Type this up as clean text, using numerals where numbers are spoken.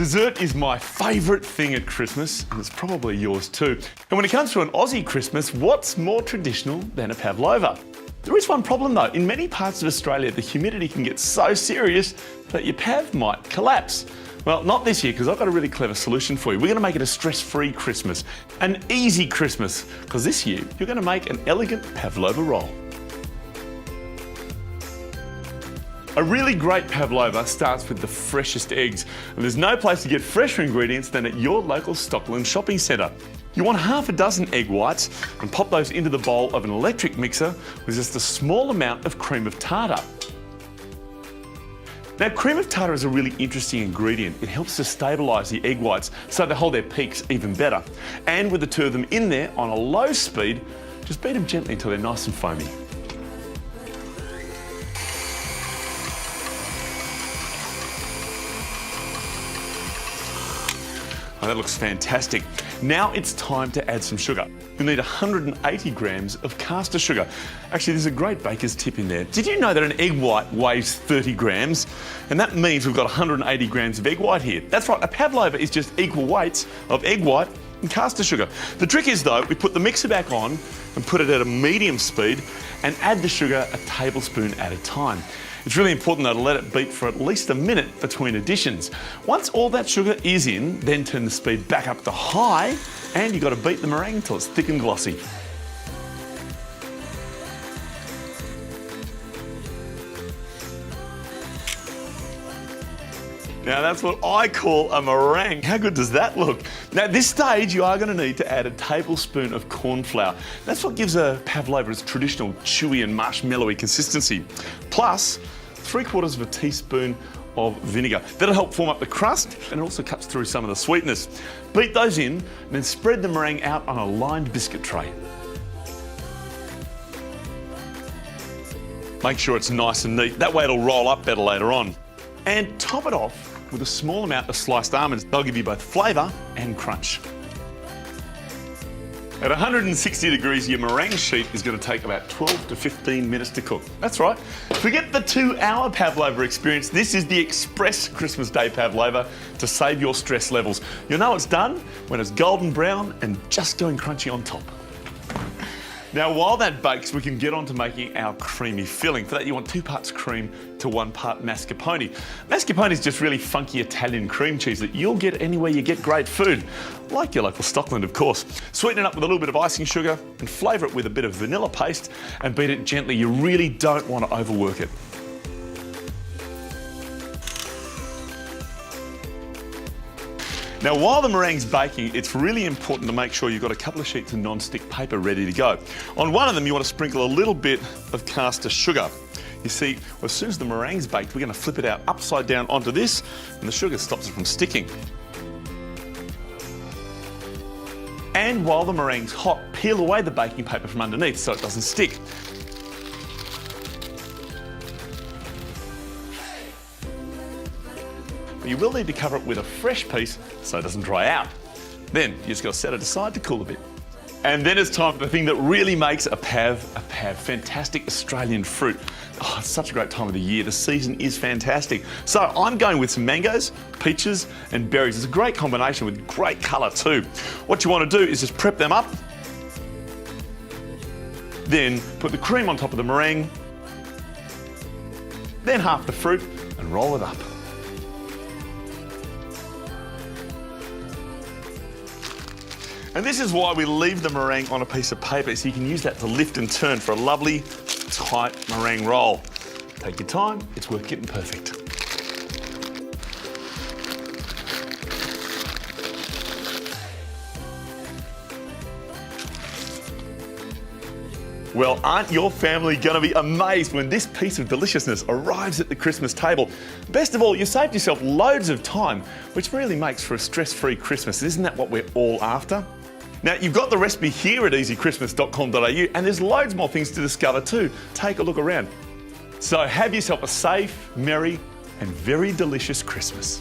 Dessert is my favourite thing at Christmas, and it's probably yours too. And when it comes to an Aussie Christmas, what's more traditional than a pavlova? There is one problem though. In many parts of Australia, the humidity can get so serious that your pav might collapse. Well, not this year, because I've got a really clever solution for you. We're going to make it a stress-free Christmas, an easy Christmas, because this year you're going to make an elegant pavlova roll. A really great pavlova starts with the freshest eggs, and there's no place to get fresher ingredients than at your local Stockland shopping centre. You want half a dozen egg whites and pop those into the bowl of an electric mixer with just a small amount of cream of tartar. Now, cream of tartar is a really interesting ingredient. It helps to stabilise the egg whites so they hold their peaks even better. And with the two of them in there on a low speed, just beat them gently until they're nice and foamy. Oh, that looks fantastic. Now it's time to add some sugar. You'll need 180 grams of caster sugar. Actually, there's a great baker's tip in there. Did you know that an egg white weighs 30 grams? And that means we've got 180 grams of egg white here. That's right, a pavlova is just equal weights of egg white and caster sugar. The trick is though, we put the mixer back on and put it at a medium speed and add the sugar a tablespoon at a time. It's really important though to let it beat for at least a minute between additions. Once all that sugar is in, then turn the speed back up to high and you've got to beat the meringue until it's thick and glossy. Now that's what I call a meringue. How good does that look? Now at this stage you are going to need to add a tablespoon of corn flour. That's what gives a pavlova its traditional chewy and marshmallowy consistency. Plus 3/4 of a teaspoon of vinegar. That'll help form up the crust and it also cuts through some of the sweetness. Beat those in and then spread the meringue out on a lined biscuit tray. Make sure it's nice and neat, that way it'll roll up better later on. And top it off with a small amount of sliced almonds. They'll give you both flavour and crunch. At 160 degrees, your meringue sheet is going to take about 12 to 15 minutes to cook. That's right. Forget the 2-hour pavlova experience. This is the express Christmas Day pavlova to save your stress levels. You'll know it's done when it's golden brown and just going crunchy on top. Now, while that bakes, we can get on to making our creamy filling. For that, you want 2 parts cream to 1 part mascarpone. Mascarpone is just really funky Italian cream cheese that you'll get anywhere you get great food, like your local Stockland, of course. Sweeten it up with a little bit of icing sugar and flavour it with a bit of vanilla paste and beat it gently. You really don't want to overwork it. Now, while the meringue's baking, it's really important to make sure you've got a couple of sheets of non-stick paper ready to go. On one of them, you want to sprinkle a little bit of caster sugar. You see, as soon as the meringue's baked, we're going to flip it out upside down onto this, and the sugar stops it from sticking. And while the meringue's hot, peel away the baking paper from underneath so it doesn't stick. But you will need to cover it with a fresh piece so it doesn't dry out. Then you just got to set it aside to cool a bit. And then it's time for the thing that really makes a pav, fantastic Australian fruit. Oh, it's such a great time of the year. The season is fantastic. So I'm going with some mangoes, peaches and berries. It's a great combination with great colour too. What you want to do is just prep them up, then put the cream on top of the meringue, then half the fruit and roll it up. And this is why we leave the meringue on a piece of paper, so you can use that to lift and turn for a lovely, tight meringue roll. Take your time, it's worth getting perfect. Well, aren't your family going to be amazed when this piece of deliciousness arrives at the Christmas table? Best of all, you saved yourself loads of time, which really makes for a stress-free Christmas. Isn't that what we're all after? Now, you've got the recipe here at easychristmas.com.au, and there's loads more things to discover too. Take a look around. So have yourself a safe, merry, and very delicious Christmas.